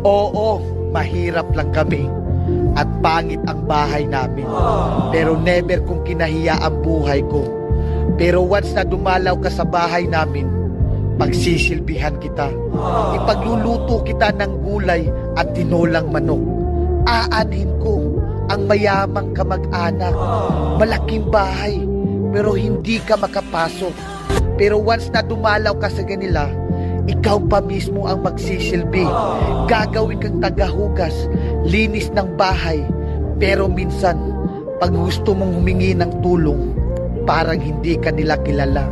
Oo, mahirap lang kami at pangit ang bahay namin. Pero never kong kinahiya ang buhay ko. Pero once na dumalaw ka sa bahay namin, pagsisilbihan kita. Ipagluluto kita ng gulay at tinolang manok. Aanhin ko ang mayamang kamag-anak. Malaking bahay, pero hindi ka makapasok. Pero once na dumalaw ka sa kanila, ikaw pa mismo ang magsisilbi. Gagawin kang tagahugas, linis ng bahay. Pero minsan, pag gusto mong humingi ng tulong, parang hindi ka nila kilala.